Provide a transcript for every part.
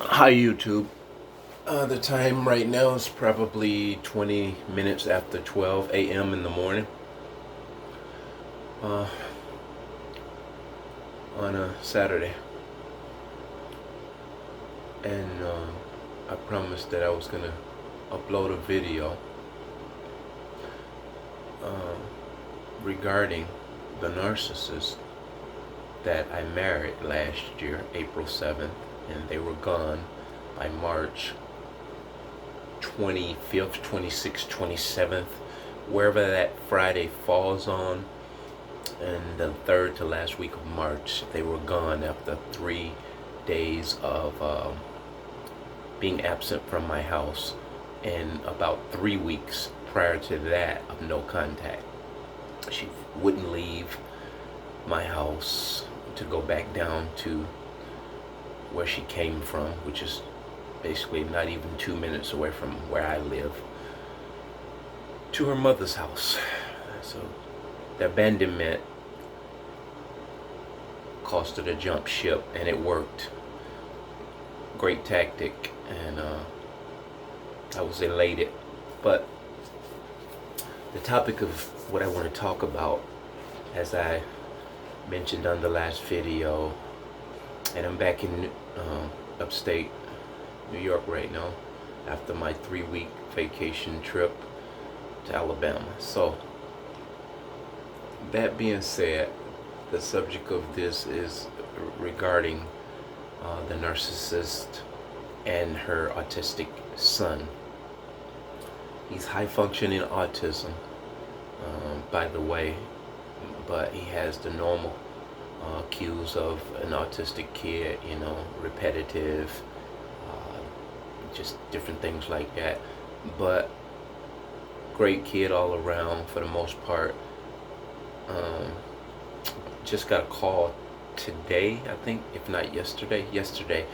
Hi YouTube. The time right now is probably 20 minutes after 12 a.m. in the morning uh, on a Saturday. And I promised that I was going to upload a video um, regarding the narcissist that I married last year, April 7th, and they were gone by March 25th, 26th, 27th, wherever that Friday falls on. And the third to last week of March, they were gone after 3 days of being absent from my house, and about 3 weeks prior to that of no contact. She wouldn't leave my house to go back down to where she came from, which is basically not even 2 minutes away from where I live, to her mother's house. So the abandonment caused her to jump ship, and it worked. Great tactic, and I was elated. But the topic of what I want to talk about, as I mentioned on the last video, and I'm back in upstate New York right now after my 3-week vacation trip to Alabama. So that being said, the subject of this is regarding the narcissist and her autistic son. He's high functioning autism, by the way, but he has the normal cues of an autistic kid, repetitive, just different things like that. But great kid all around for the most part. Just got a call today, I think, if not yesterday,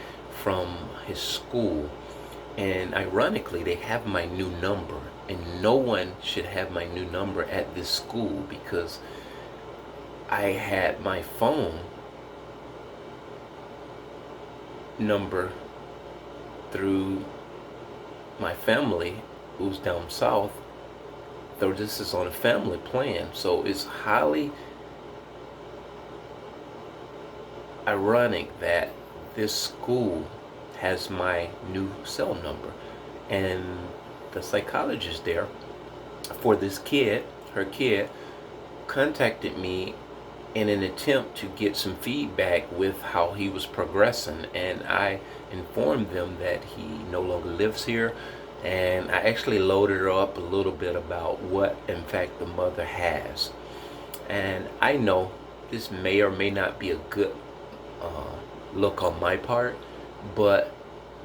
from his school. And ironically, they have my new number, and no one should have my new number at this school, because I had my phone number through my family who's down south. So this is on a family plan, so it's highly ironic that this school has my new cell number. And the psychologist there for this kid, her kid, contacted me in an attempt to get some feedback with how he was progressing, and I informed them that he no longer lives here. And I actually loaded her up a little bit about what in fact the mother has. And I know this may or may not be a good look on my part, but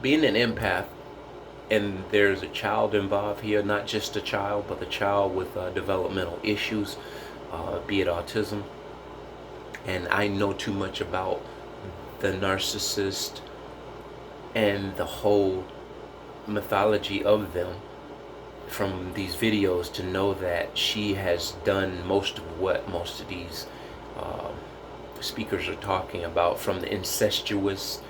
being an empath, and there's a child involved here, not just a child, but a child with developmental issues, be it autism, and I know too much about the narcissist and the whole mythology of them from these videos to know that she has done most of what most of these speakers are talking about, from the incestuous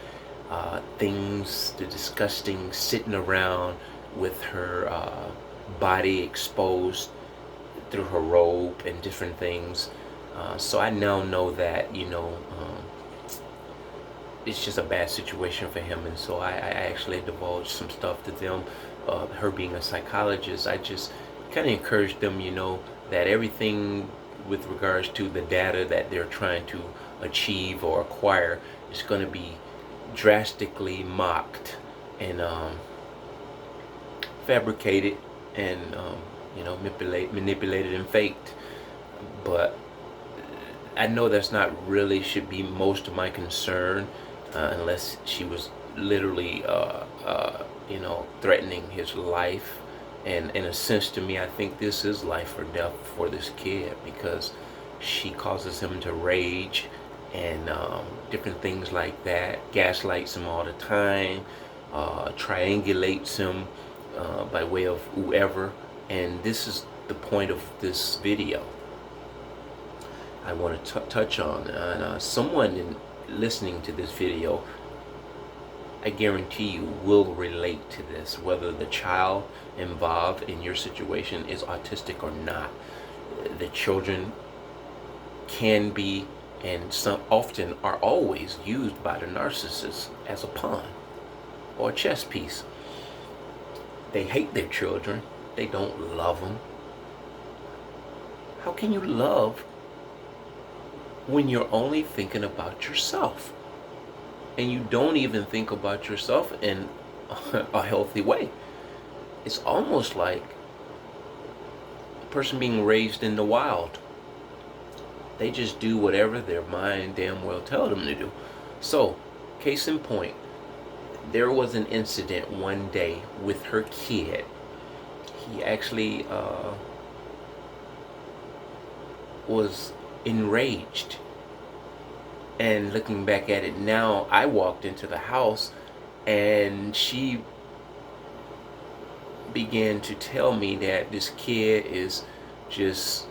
things, the disgusting sitting around with her body exposed through her robe and different things. So I now know that, it's just a bad situation for him, and so I actually divulged some stuff to them. Her being a psychologist, I just kind of encouraged them, that everything with regards to the data that they're trying to achieve or acquire is going to be drastically mocked and fabricated and manipulated and faked. But I know that's not really should be most of my concern, unless she was literally threatening his life. And in a sense, to me, I think this is life or death for this kid, because she causes him to rage and different things like that, gaslights him all the time, triangulates him by way of whoever. And this is the point of this video I want to touch on. And someone listening to this video I guarantee you will relate to this, whether the child involved in your situation is autistic or not. The children can be, and some often are always, used by the narcissist as a pawn or a chess piece. They hate their children. They don't love them. How can you love when you're only thinking about yourself? And you don't even think about yourself in a healthy way. It's almost like a person being raised in the wild. They just do whatever their mind damn well tell them to do. So, case in point, there was an incident one day with her kid. He actually was enraged. And looking back at it now, I walked into the house and she began to tell me that this kid is just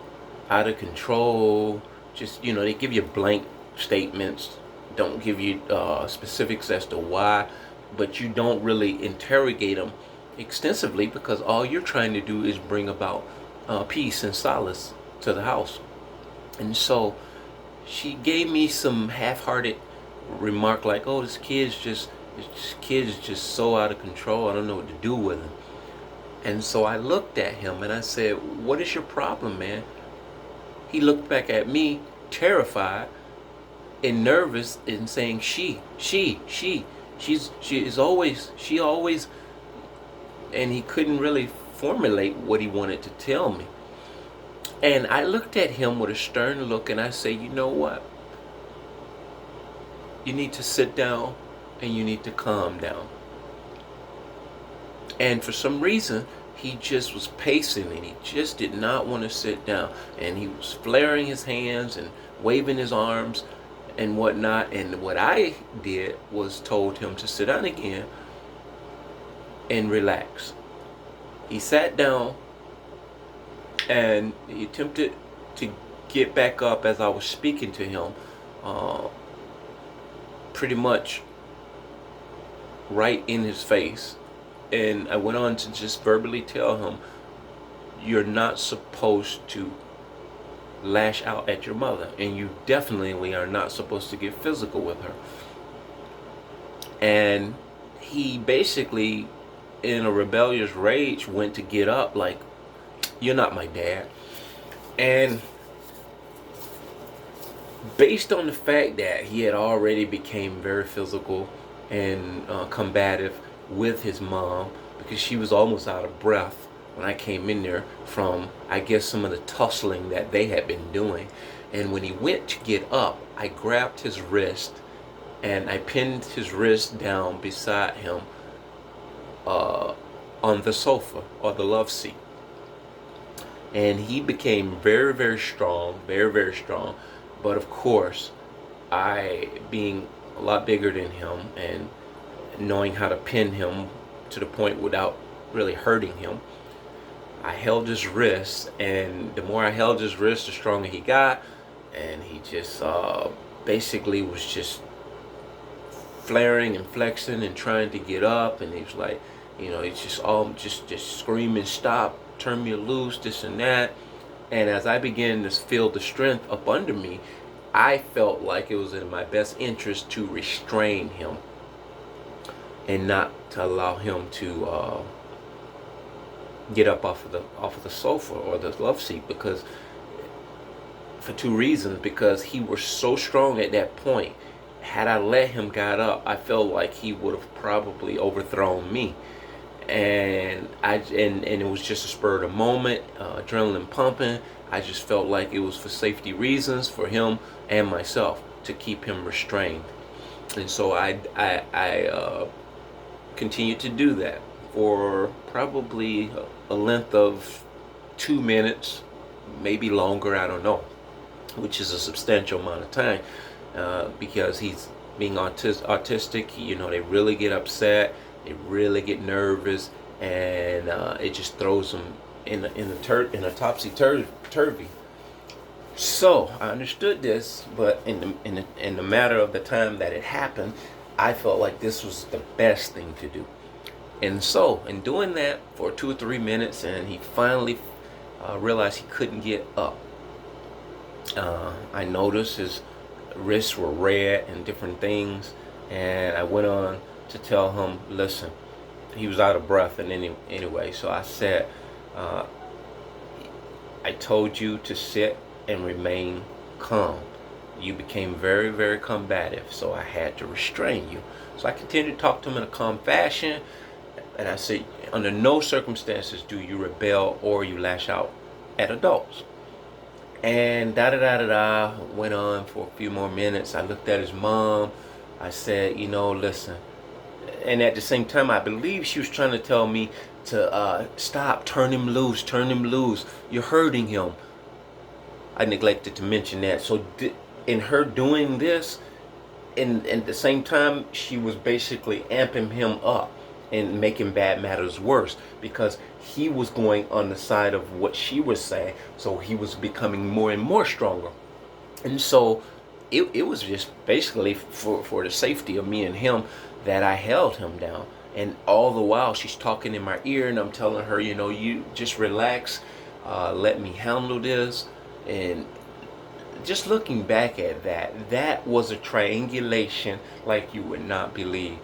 out of control. Just, they give you blank statements, don't give you specifics as to why, but you don't really interrogate them extensively because all you're trying to do is bring about peace and solace to the house. And so she gave me some half-hearted remark like, "Oh, this kid is just so out of control. I don't know what to do with him." And so I looked at him and I said, "What is your problem, man?" He looked back at me, terrified and nervous, and saying, she always, and he couldn't really formulate what he wanted to tell me. And I looked at him with a stern look and I say, "You know what? You need to sit down and you need to calm down." And for some reason, he just was pacing and he just did not want to sit down. And he was flaring his hands and waving his arms and whatnot. And what I did was told him to sit down again and relax. He sat down and he attempted to get back up as I was speaking to him, pretty much right in his face. And I went on to just verbally tell him, "You're not supposed to lash out at your mother, and you definitely are not supposed to get physical with her." And he basically, in a rebellious rage, went to get up like, "You're not my dad." And based on the fact that he had already became very physical and combative with his mom, because she was almost out of breath when I came in there from, I guess, some of the tussling that they had been doing. And when he went to get up, I grabbed his wrist and I pinned his wrist down beside him on the sofa or the love seat. And he became very, very strong, very, very strong. But of course, I, being a lot bigger than him and knowing how to pin him to the point without really hurting him, I held his wrist, and the more I held his wrist, the stronger he got. And he just basically was just flaring and flexing and trying to get up. And he was like, it's just all just screaming, "Stop, turn me loose," this and that. And as I began to feel the strength up under me, I felt like it was in my best interest to restrain him and not to allow him to get up off of the sofa or the love seat, because for two reasons. Because he was so strong at that point. Had I let him get up, I felt like he would have probably overthrown me. And it was just a spur of the moment, adrenaline pumping. I just felt like it was for safety reasons for him and myself to keep him restrained. And so I continued to do that for probably a length of 2 minutes, maybe longer, I don't know, which is a substantial amount of time, because he's being autistic. They really get upset, they really get nervous, and it just throws them in a topsy-turvy. So I understood this, but in the matter of the time that it happened, I felt like this was the best thing to do. And so, in doing that for 2 or 3 minutes, and he finally realized he couldn't get up. I noticed his wrists were red and different things, and I went on to tell him, listen, he was out of breath, and anyway, so I said, uh, I told you to sit and remain calm. You became very, very combative, so I had to restrain you. So I continued to talk to him in a calm fashion, and I said, under no circumstances do you rebel or you lash out at adults. And da da da da da went on for a few more minutes. I looked at his mom. I said, listen. And at the same time, I believe she was trying to tell me to stop, turn him loose, turn him loose. You're hurting him. I neglected to mention that. So in her doing this, and at the same time, she was basically amping him up and making bad matters worse, because he was going on the side of what she was saying, so he was becoming more and more stronger. And so it was just basically for the safety of me and him that I held him down. And all the while she's talking in my ear, and I'm telling her, you just relax, let me handle this. And just looking back at that was a triangulation like you would not believe.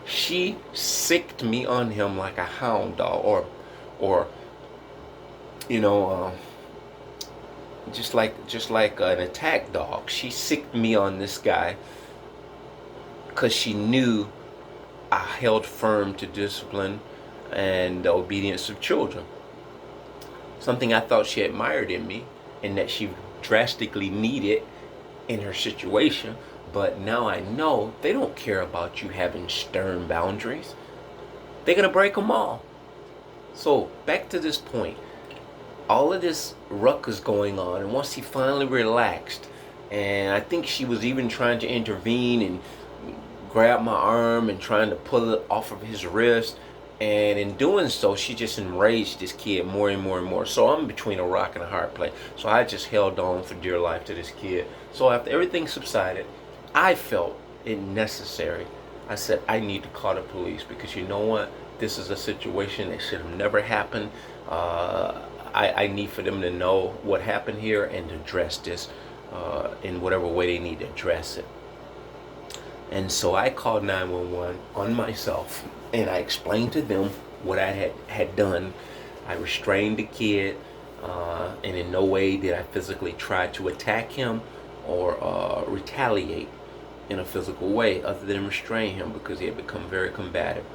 She sicked me on him like a hound dog, or just like an attack dog. She sicked me on this guy because she knew I held firm to discipline and the obedience of children. Something I thought she admired in me, and that she drastically needed in her situation. But now I know they don't care about you having stern boundaries. They're going to break them all. So back to this point. All of this ruckus going on, and once he finally relaxed, and I think she was even trying to intervene and grab my arm and trying to pull it off of his wrist. And in doing so, she just enraged this kid more and more and more. So I'm between a rock and a hard place. So I just held on for dear life to this kid. So after everything subsided, I felt it necessary. I said, I need to call the police, because you know what? This is a situation that should have never happened. I need for them to know what happened here and to address this in whatever way they need to address it. And so I called 911 on myself, and I explained to them what I had done. I restrained the kid, and in no way did I physically try to attack him or retaliate in a physical way other than restrain him, because he had become very combative.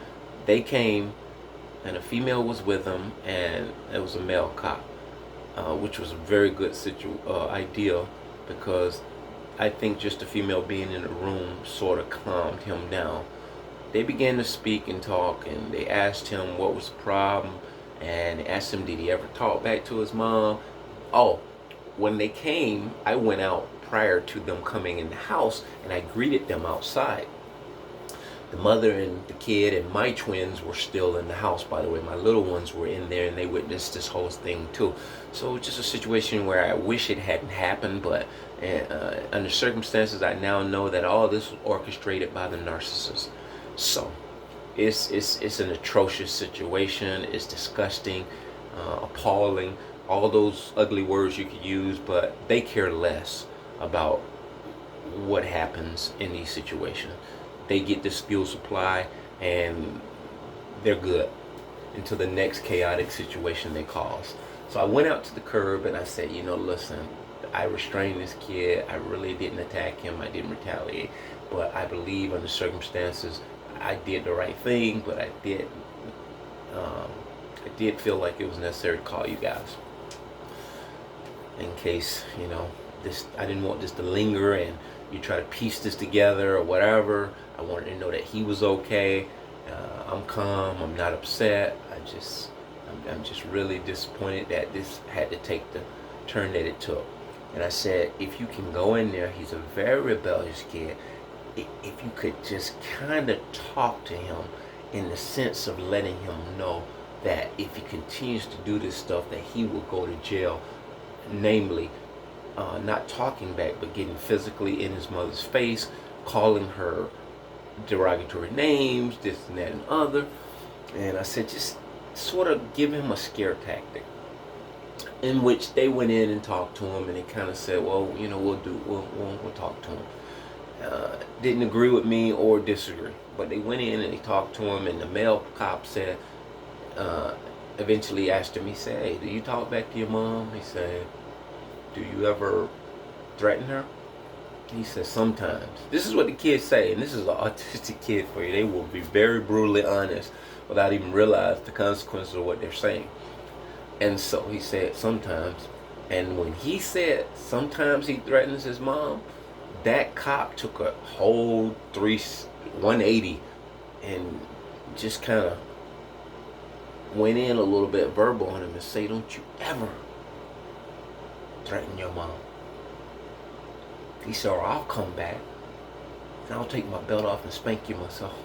They came, and a female was with them, and it was a male cop, which was a very good idea, because I think just the female being in the room sort of calmed him down. They began to speak and talk, and they asked him what was the problem, and they asked him, did he ever talk back to his mom? Oh, when they came, I went out prior to them coming in the house, and I greeted them outside. The mother and the kid and my twins were still in the house, by the way. My little ones were in there, and they witnessed this whole thing too. So it's just a situation where I wish it hadn't happened, but under circumstances, I now know that all this was orchestrated by the narcissist. So it's an atrocious situation. It's disgusting, appalling, all those ugly words you could use, but they care less about what happens in these situations. They get this fuel supply, and they're good until the next chaotic situation they cause. So I went out to the curb, and I said, listen, I restrained this kid. I really didn't attack him. I didn't retaliate. But I believe under circumstances, I did the right thing, but I did feel like it was necessary to call you guys. In case, I didn't want this to linger and you try to piece this together or whatever. I wanted to know that he was okay. I'm calm. I'm not upset. I'm just really disappointed that this had to take the turn that it took. And I said, if you can go in there, he's a very rebellious kid. If you could just kind of talk to him in the sense of letting him know that if he continues to do this stuff, that he will go to jail. Namely, not talking back, but getting physically in his mother's face, calling her derogatory names, this and that and other. And I said, just sort of give him a scare tactic. In which they went in and talked to him, and they kind of said, well, you know, we'll talk to him. Didn't agree with me or disagree, but they went in and they talked to him, and the male cop said, eventually asked him, he said, hey, do you talk back to your mom? He said, do you ever threaten her? He said, sometimes. This is what the kids say, and this is an autistic kid for you. They will be very brutally honest without even realizing the consequences of what they're saying. And so he said, sometimes. And when he said, sometimes he threatens his mom, that cop took a whole 180 and just kind of went in a little bit verbal on him and say, don't you ever threaten your mom. He said, or I'll come back and I'll take my belt off and spank you myself.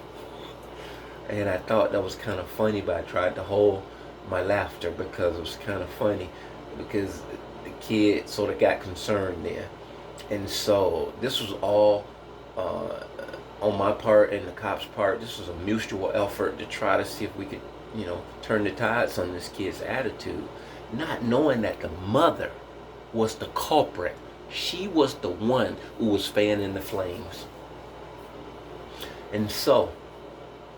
And I thought that was kind of funny, but I tried to hold my laughter because it was kind of funny, because the kid sort of got concerned there. And so this was all on my part and the cop's part. This was a mutual effort to try to see if we could, you know, turn the tides on this kid's attitude, not knowing that the mother was the culprit. She was the one who was fanning the flames. And so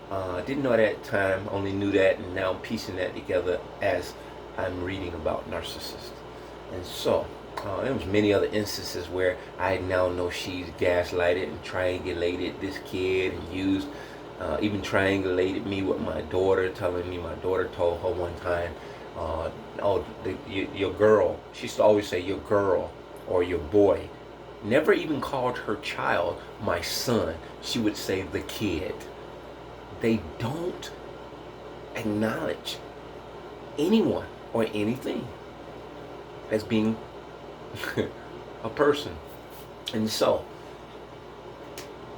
I didn't know that at the time, only knew that, and now I'm piecing that together as I'm reading about narcissists. And so there was many other instances where I now know she's gaslighted and triangulated this kid, and used, even triangulated me with my daughter, telling me my daughter told her one time, your girl, she used to always say your girl or your boy. Never even called her child my son. She would say the kid. They don't acknowledge anyone or anything as being a person. And so,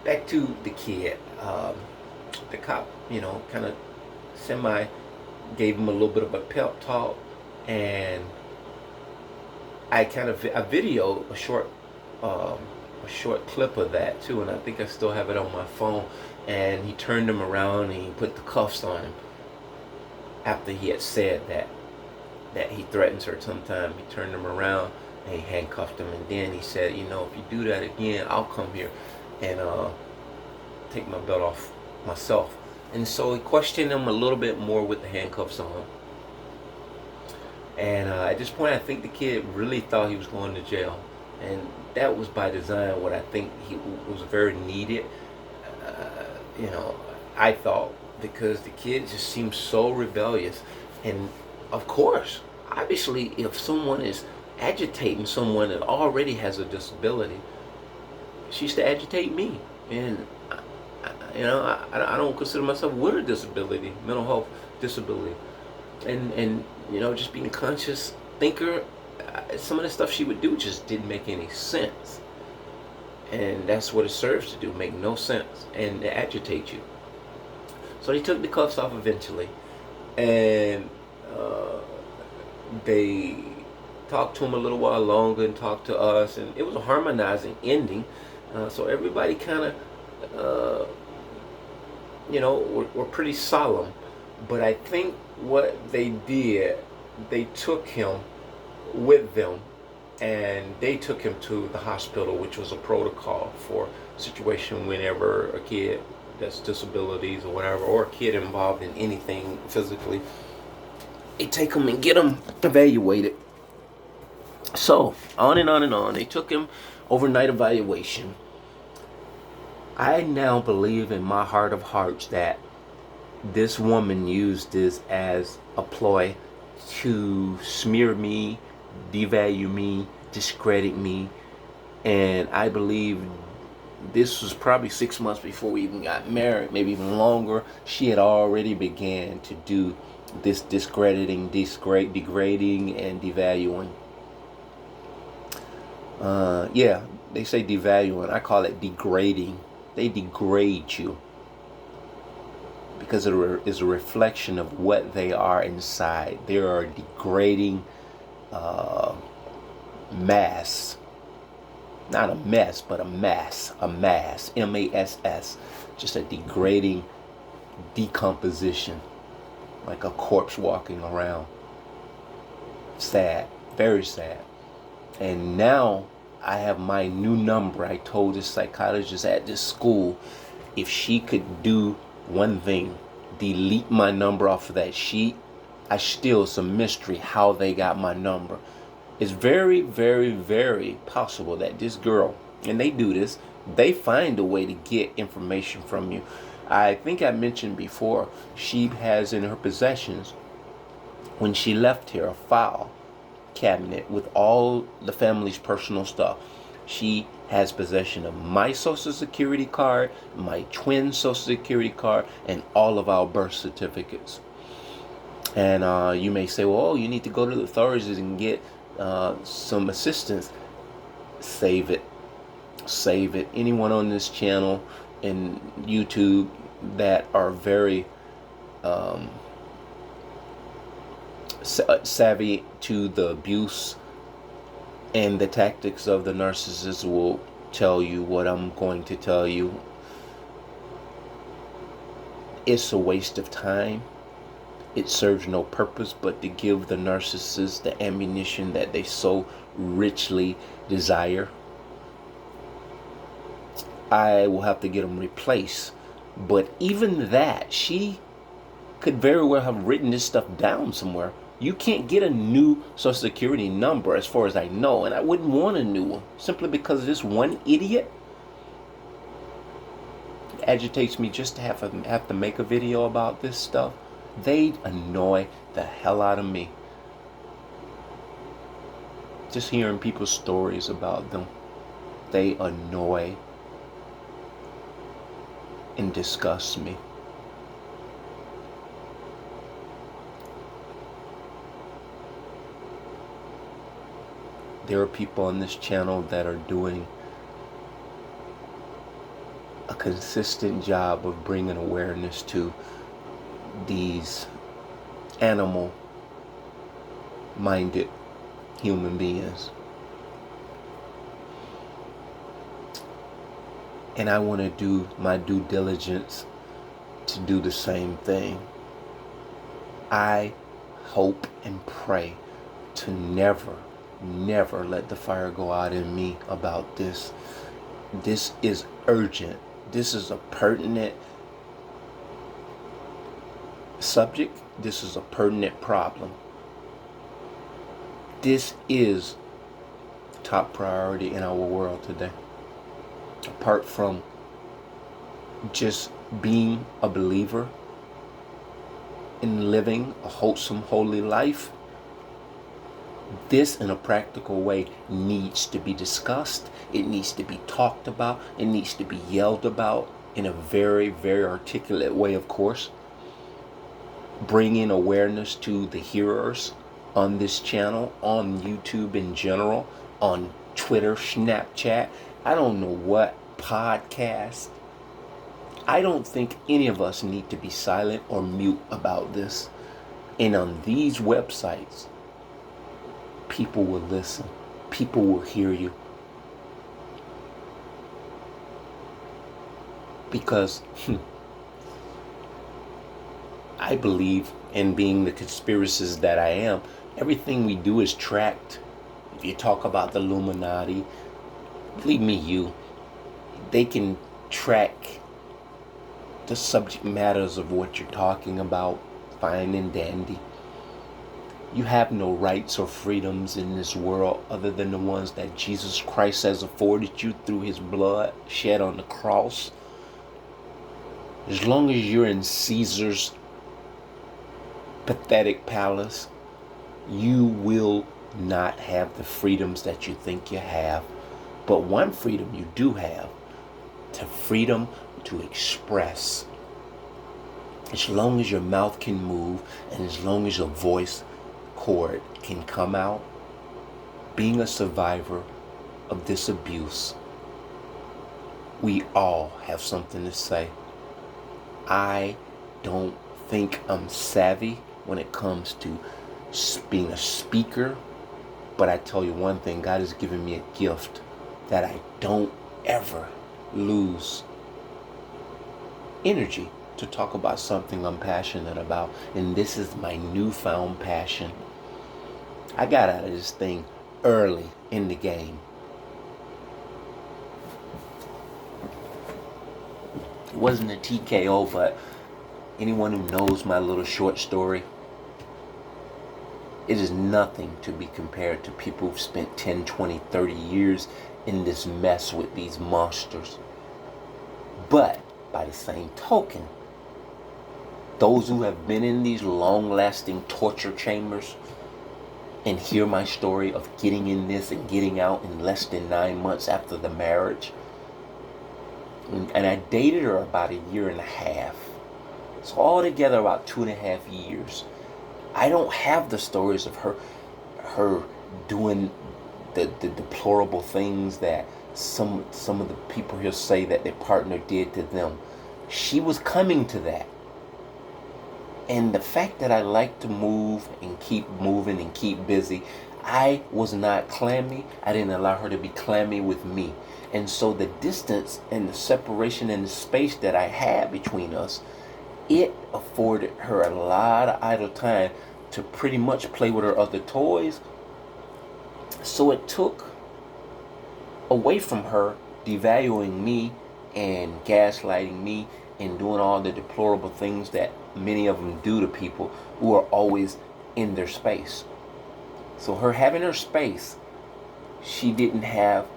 back to the kid. The cop, you know, kind of gave him a little bit of a pep talk, and I videoed a short clip of that too, and I think I still have it on my phone. And he turned him around and he put the cuffs on him after he had said that he threatens her sometime. He turned him around and he handcuffed him, and then he said, you know, if you do that again, I'll come here and take my belt off myself. And so he questioned him a little bit more with the handcuffs on. And at this point, I think the kid really thought he was going to jail, and that was by design. What I think he was very needed. You know, I thought, because the kid just seemed so rebellious. And of course, obviously, if someone is agitating someone that already has a disability, she used to agitate me. And you know, I don't consider myself with a disability, mental health disability, and you know, just being a conscious thinker. Some of the stuff she would do just didn't make any sense. And that's what it serves to do, make no sense and agitate you. So they took the cuffs off eventually, and they talked to him a little while longer and talked to us, and it was a harmonizing ending. So everybody kind of, you know, were pretty solemn. But I think what they did, they took him with them, and they took him to the hospital, which was a protocol for a situation whenever a kid that's disabilities or whatever, or a kid involved in anything physically, they take him and get him evaluated. So on and on and on, they took him overnight evaluation. I now believe in my heart of hearts that this woman used this as a ploy to smear me, devalue me, discredit me. And I believe this was probably 6 months before we even got married, maybe even longer. She had already began to do this discrediting, degrading, and devaluing. Yeah, they say devaluing. I call it degrading. They degrade you because it is a reflection of what they are inside. They are a degrading mass. Not a mess, but a mass. A mass. M-A-S-S. just a degrading decomposition, like a corpse walking around. Sad, very sad. And now I have my new number. I told this psychologist at this school, if she could do one thing, delete my number off of that sheet. It's a mystery how they got my number. It's very, very, very possible that this girl, and they do this, they find a way to get information from you. I think I mentioned before, she has in her possessions, when she left here, a file cabinet with all the family's personal stuff. She has possession of my social security card, my twin social security card, and all of our birth certificates. And you may say, well, you need to go to the authorities and get some assistance. Save it. Save it. Anyone on this channel and YouTube that are very savvy to the abuse and the tactics of the narcissist will tell you what I'm going to tell you. It's a waste of time. It serves no purpose but to give the narcissist the ammunition that they so richly desire. I will have to get them replaced. But even that, she could very well have written this stuff down somewhere. You can't get a new social security number as far as I know, and I wouldn't want a new one simply because of this one idiot. It agitates me just to have to make a video about this stuff. They annoy the hell out of me. Just hearing people's stories about them, they annoy and disgust me. There are people on this channel that are doing a consistent job of bringing awareness to these animal-minded human beings. And I want to do my due diligence to do the same thing. I hope and pray to never let the fire go out in me about this. This is urgent. This is a pertinent subject. This is a pertinent problem. This is top priority in our world today. Apart from just being a believer in living a wholesome, holy life, this in a practical way needs to be discussed. It needs to be talked about. It needs to be yelled about in a very, very articulate way, of course. Bringing awareness to the hearers on this channel, on YouTube in general, on Twitter, Snapchat, I don't know what, podcast. I don't think any of us need to be silent or mute about this. And on these websites, people will listen. People will hear you. Because I believe, in being the conspiracist that I am, everything we do is tracked. If you talk about the Illuminati, believe me, they can track the subject matters of what you're talking about, fine and dandy. You have no rights or freedoms in this world other than the ones that Jesus Christ has afforded you through his blood shed on the cross. As long as you're in Caesar's pathetic palace, you will not have the freedoms that you think you have. But one freedom you do have, the freedom to express. As long as your mouth can move and as long as your voice cord can come out, being a survivor of this abuse, we all have something to say. I don't think I'm savvy when it comes to being a speaker, but I tell you one thing, God has given me a gift that I don't ever lose. energy to talk about something I'm passionate about, and this is my newfound passion. I got out of this thing early in the game. It wasn't a TKO, but anyone who knows my little short story, it is nothing to be compared to people who've spent 10, 20, 30 years in this mess with these monsters. But by the same token, those who have been in these long-lasting torture chambers and hear my story of getting in this and getting out in less than 9 months after the marriage, and I dated her about 1.5 years. So altogether about 2.5 years. I don't have the stories of her doing the deplorable things that some of the people here say that their partner did to them. She was coming to that. And the fact that I like to move and keep moving and keep busy, I was not clammy. I didn't allow her to be clammy with me. And so the distance and the separation and the space that I had between us, it afforded her a lot of idle time to pretty much play with her other toys. So it took away from her devaluing me and gaslighting me and doing all the deplorable things that many of them do to people who are always in their space. So her having her space, she didn't have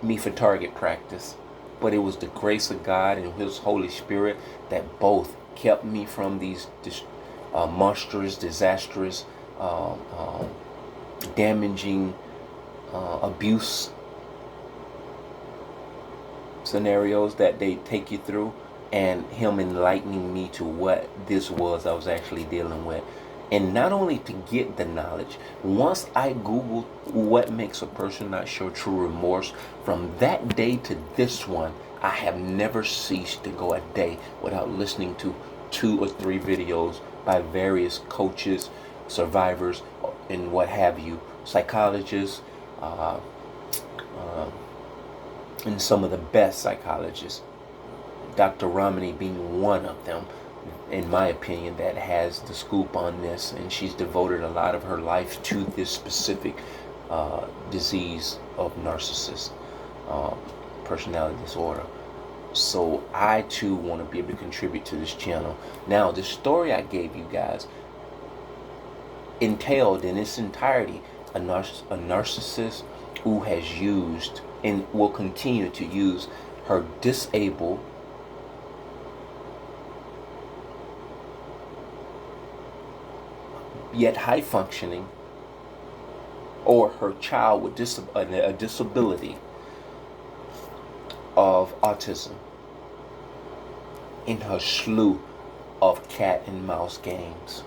me for target practice, but it was the grace of God and His Holy Spirit that both kept me from these monstrous, disastrous, damaging, abuse scenarios that they take you through, and Him enlightening me to what this was I was actually dealing with. And not only to get the knowledge, once I Googled what makes a person not show true remorse, from that day to this one, I have never ceased to go a day without listening to 2 or 3 videos by various coaches, survivors, and what have you, psychologists, and some of the best psychologists. Dr. Romney being one of them, in my opinion, that has the scoop on this, and she's devoted a lot of her life to this specific disease of narcissist personality disorder. So I too want to be able to contribute to this channel. Now, the story I gave you guys entailed in its entirety a narcissist who has used and will continue to use her disabled, yet high functioning, or her child with a disability of autism in her slew of cat and mouse games.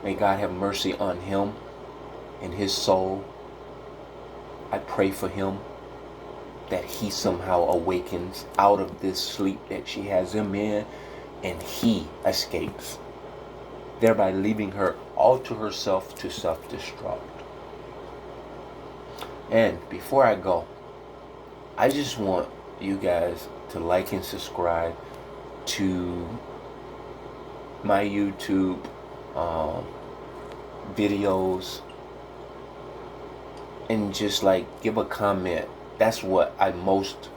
May God have mercy on him and his soul. I pray for him that he somehow awakens out of this sleep that she has him in and he escapes, thereby leaving her all to herself to self-destruct. And before I go, I just want you guys to like and subscribe to my YouTube videos, and just like give a comment. That's what I most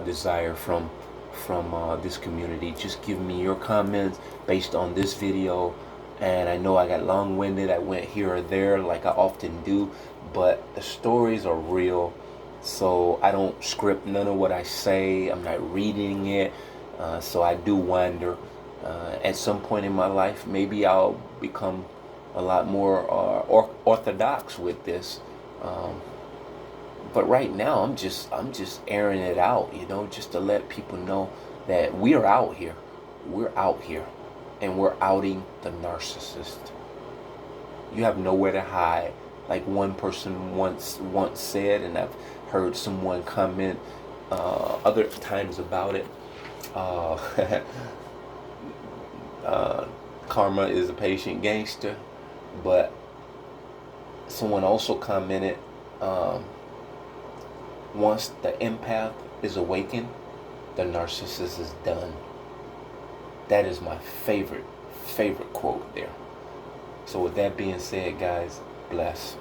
desire from this community. Just give me your comments based on this video. And I know I got long-winded, I went here or there like I often do, but the stories are real. So I don't script none of what I say. I'm not reading it. So I do wonder, at some point in my life, maybe I'll become a lot more orthodox with this. But right now, I'm just airing it out, just to let people know that we're out here. We're out here, and we're outing the narcissist. You have nowhere to hide. Like one person once said, and I've heard someone comment other times about it. Karma is a patient gangster, but someone also commented, once the empath is awakened, the narcissist is done. That is my favorite quote there. So with that being said, guys, bless.